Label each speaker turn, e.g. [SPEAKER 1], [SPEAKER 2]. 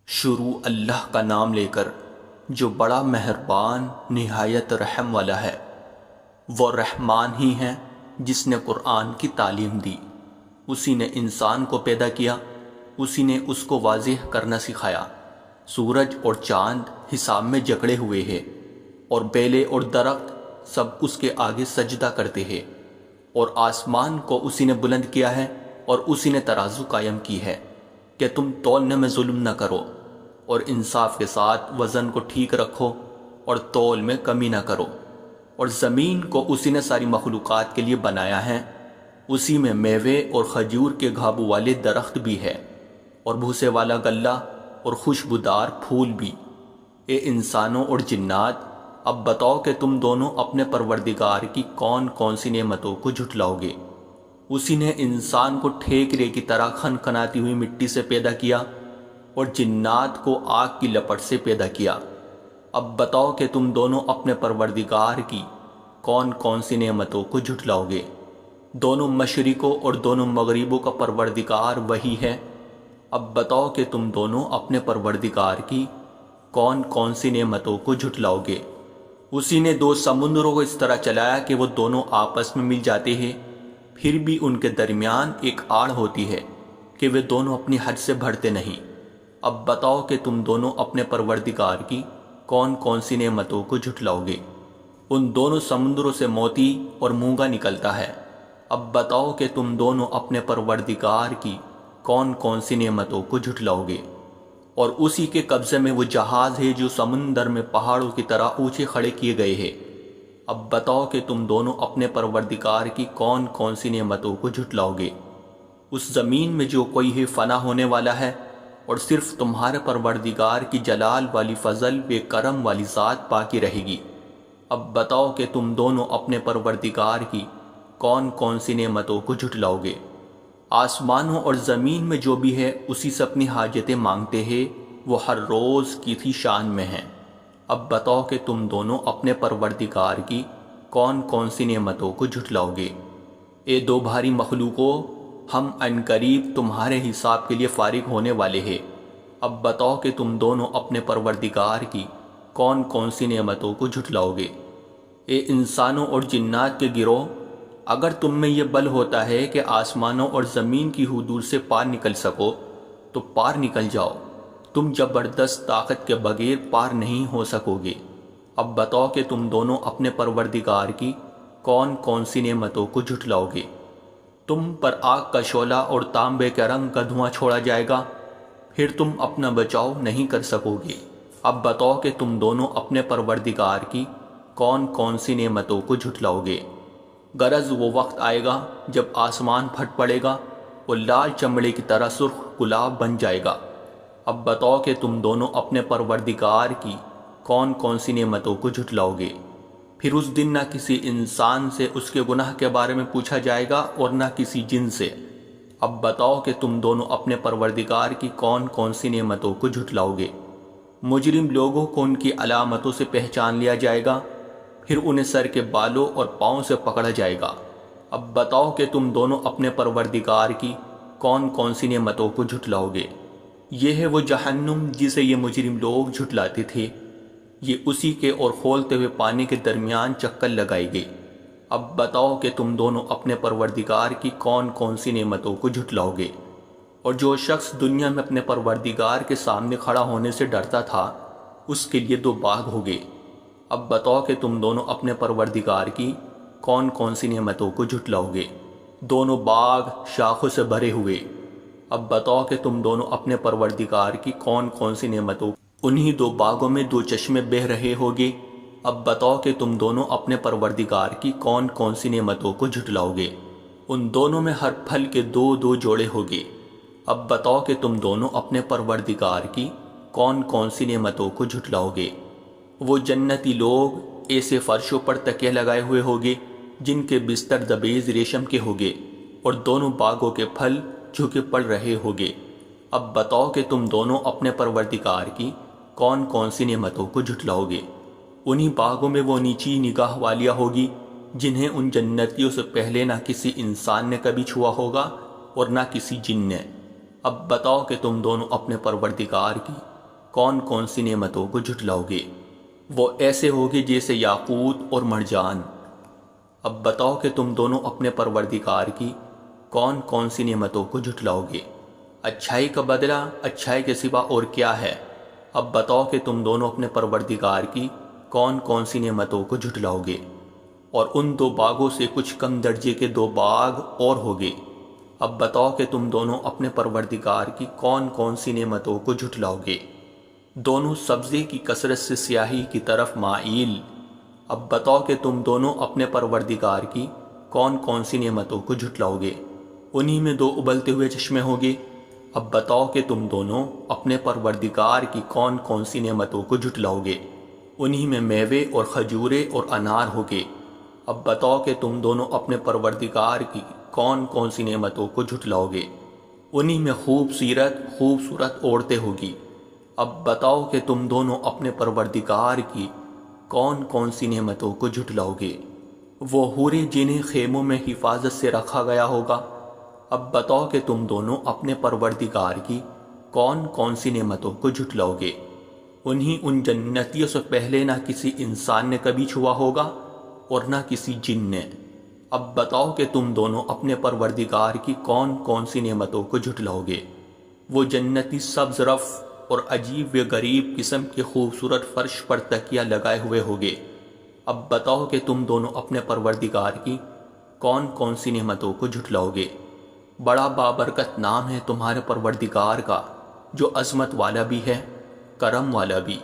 [SPEAKER 1] شروع اللہ کا نام لے کر جو بڑا مہربان نہایت رحم والا ہے۔ وہ رحمان ہی ہے جس نے قرآن کی تعلیم دی، اسی نے انسان کو پیدا کیا، اسی نے اس کو واضح کرنا سکھایا۔ سورج اور چاند حساب میں جکڑے ہوئے ہیں، اور بیلے اور درخت سب اس کے آگے سجدہ کرتے ہیں، اور آسمان کو اسی نے بلند کیا ہے، اور اسی نے ترازو قائم کی ہے کہ تم تولنے میں ظلم نہ کرو، اور انصاف کے ساتھ وزن کو ٹھیک رکھو اور تول میں کمی نہ کرو۔ اور زمین کو اسی نے ساری مخلوقات کے لیے بنایا ہے، اسی میں میوے اور کھجور کے گھابو والے درخت بھی ہے، اور بھوسے والا غلہ اور خوشبودار پھول بھی۔ اے انسانوں اور جنات، اب بتاؤ کہ تم دونوں اپنے پروردگار کی کون کون سی نعمتوں کو جھٹلاؤ گے۔ اسی نے انسان کو ٹھیکرے کی طرح کھنکھناتی ہوئی مٹی سے پیدا کیا، اور جنات کو آگ کی لپٹ سے پیدا کیا۔ اب بتاؤ کہ تم دونوں اپنے پروردگار کی کون کون سی نعمتوں کو جھٹلاؤ گے۔ دونوں مشرقوں اور دونوں مغربوں کا پروردگار وہی ہے۔ اب بتاؤ کہ تم دونوں اپنے پروردگار کی کون کون سی نعمتوں کو جھٹلاؤ گے۔ اسی نے دو سمندروں کو اس طرح چلایا کہ وہ دونوں آپس میں مل جاتے ہیں، پھر بھی ان کے درمیان ایک آڑ ہوتی ہے کہ وہ دونوں اپنی حد سے بڑھتے نہیں۔ اب بتاؤ کہ تم دونوں اپنے پروردگار کی کون کون سی نعمتوں کو جھٹلاؤ گے۔ ان دونوں سمندروں سے موتی اور مونگا نکلتا ہے۔ اب بتاؤ کہ تم دونوں اپنے پروردگار کی کون کون سی نعمتوں کو جھٹلاؤ گے۔ اور اسی کے قبضے میں وہ جہاز ہے جو سمندر میں پہاڑوں کی طرح اونچے کھڑے کیے گئے ہیں۔ اب بتاؤ کہ تم دونوں اپنے پروردگار کی کون کون سی نعمتوں کو جھٹلاؤ گے۔ اس زمین میں جو کوئی ہے فنا ہونے والا ہے، اور صرف تمہارے پروردگار کی جلال والی فضل بے کرم والی ذات باقی رہے گی۔ اب بتاؤ کہ تم دونوں اپنے پروردگار کی کون کون سی نعمتوں کو جھٹلاؤ گے۔ آسمانوں اور زمین میں جو بھی ہے اسی سے اپنی حاجتیں مانگتے ہیں، وہ ہر روز کی تھی شان میں ہیں۔ اب بتاؤ کہ تم دونوں اپنے پروردگار کی کون کون سی نعمتوں کو جھٹلاؤ گے۔ اے دو بھاری مخلوقوں، ہم عنقریب تمہارے حساب کے لیے فارغ ہونے والے ہیں۔ اب بتاؤ کہ تم دونوں اپنے پروردگار کی کون کون سی نعمتوں کو جھٹلاؤ گے۔ اے انسانوں اور جنات کے گروہ، اگر تم میں یہ بل ہوتا ہے کہ آسمانوں اور زمین کی حدود سے پار نکل سکو تو پار نکل جاؤ، تم زبردست طاقت کے بغیر پار نہیں ہو سکو گے۔ اب بتاؤ کہ تم دونوں اپنے پروردگار کی کون کون سی نعمتوں کو جھٹلاؤ گے۔ تم پر آگ کا شعلہ اور تانبے کے رنگ کا دھواں چھوڑا جائے گا، پھر تم اپنا بچاؤ نہیں کر سکو گے۔ اب بتاؤ کہ تم دونوں اپنے پروردگار کی کون کون سی نعمتوں کو جھٹلاؤ گے۔ غرض وہ وقت آئے گا جب آسمان پھٹ پڑے گا اور لال چمڑے کی طرح سرخ گلاب بن جائے گا۔ اب بتاؤ کہ تم دونوں اپنے پروردگار کی کون کون سی نعمتوں کو جھٹلاؤ گے۔ پھر اس دن نہ کسی انسان سے اس کے گناہ کے بارے میں پوچھا جائے گا اور نہ کسی جن سے۔ اب بتاؤ کہ تم دونوں اپنے پروردگار کی کون کون سی نعمتوں کو جھٹلاؤ گے۔ مجرم لوگوں کو ان کی علامتوں سے پہچان لیا جائے گا، پھر انہیں سر کے بالوں اور پاؤں سے پکڑا جائے گا۔ اب بتاؤ کہ تم دونوں اپنے پروردگار کی کون کون سی نعمتوں کو جھٹلاؤ گے۔ یہ ہے وہ جہنم جسے یہ مجرم لوگ جھٹلاتے تھے، یہ اسی کے اور کھولتے ہوئے پانی کے درمیان چکر لگائی گئی۔ اب بتاؤ کہ تم دونوں اپنے پروردگار کی کون کون سی نعمتوں کو جھٹلاؤ گے۔ اور جو شخص دنیا میں اپنے پروردگار کے سامنے کھڑا ہونے سے ڈرتا تھا، اس کے لیے دو باغ ہو گئے۔ اب بتاؤ کہ تم دونوں اپنے پروردگار کی کون کون سی نعمتوں کو جھٹلاؤ گے۔ دونوں باغ شاخوں سے بھرے ہوئے۔ اب بتاؤ کہ تم دونوں اپنے پروردگار کی کون کون سی نعمتوں، انہی دو باغوں میں دو چشمے بہہ رہے ہوگے۔ اب بتاؤ کہ تم دونوں اپنے پروردگار کی کون کون سی نعمتوں کو جھٹلاؤ گے۔ ان دونوں میں ہر پھل کے دو دو جوڑے ہوگے۔ اب بتاؤ کہ تم دونوں اپنے پروردگار کی کون کون سی نعمتوں کو جھٹلاؤ گے۔ وہ جنتی لوگ ایسے فرشوں پر تکیے لگائے ہوئے ہوگے جن کے بستر زبیز ریشم کے ہوگے، اور دونوں باغوں کے پھل جھکے پڑ رہے ہوگے۔ اب بتاؤ کہ تم دونوں اپنے پروردگار کی کون کون سی نعمتوں کو جھٹلاؤ گے۔ انہی باغوں میں وہ نیچی نگاہ والیاں ہوگی جنہیں ان جنتیوں سے پہلے نہ کسی انسان نے کبھی چھوا ہوگا اور نہ کسی جن نے۔ اب بتاؤ کہ تم دونوں اپنے پروردگار کی کون کون سی نعمتوں کو جھٹلاؤ گے؟ وہ ایسے ہوگے جیسے یاقوت اور مرجان۔ اب بتاؤ کہ تم دونوں اپنے پروردگار کی کون کون سی نعمتوں کو جھٹلاؤ گے؟ اچھائی کا بدلہ اچھائی کے سوا اور کیا ہے؟ اب بتاؤ کہ تم دونوں اپنے پروردگار کی کون کون سی نعمتوں کو جھٹلاؤ گے؟ اور ان دو باغوں سے کچھ کم درجے کے دو باغ اور ہوگے۔ اب بتاؤ کہ تم دونوں اپنے پروردگار کی کون کون سی نعمتوں کو جھٹلاؤ گے؟ دونوں سبزے کی کثرت سے سیاہی کی طرف مائل۔ اب بتاؤ کہ تم دونوں اپنے پروردگار کی کون کون سی نعمتوں کو جھٹلاؤ گے؟ انہی میں دو ابلتے ہوئے چشمے ہوں گے۔ اب بتاؤ کہ تم دونوں اپنے پروردگار کی کون کون سی نعمتوں کو جھٹلاؤ گے؟ انہی میں میوے اور کھجورے اور انار ہوگے۔ اب بتاؤ کہ تم دونوں اپنے پروردگار کی کون کون سی نعمتوں کو جھٹلاؤ گے؟ انہی میں خوبصورت عورتیں ہوگی۔ اب بتاؤ کہ تم دونوں اپنے پروردگار کی کون کون سی نعمتوں کو جھٹلاؤ گے؟ وہ حوریں جنہیں خیموں میں حفاظت سے رکھا گیا ہوگا۔ اب بتاؤ کہ تم دونوں اپنے پروردگار کی کون کون سی نعمتوں کو جھٹلاؤ گے؟ انہی ان جنتیوں سے پہلے نہ کسی انسان نے کبھی چھوا ہوگا اور نہ کسی جن نے۔ اب بتاؤ کہ تم دونوں اپنے پروردگار کی کون کون سی نعمتوں کو جھٹلاؤ گے؟ وہ جنتی سبز رف اور عجیب و غریب قسم کے خوبصورت فرش پر تکیہ لگائے ہوئے ہوگے۔ اب بتاؤ کہ تم دونوں اپنے پروردگار کی کون کون سی نعمتوں کو جھٹلاؤ گے؟ بڑا بابرکت نام ہے تمہارے پروردگار کا، جو عظمت والا بھی ہے، کرم والا بھی۔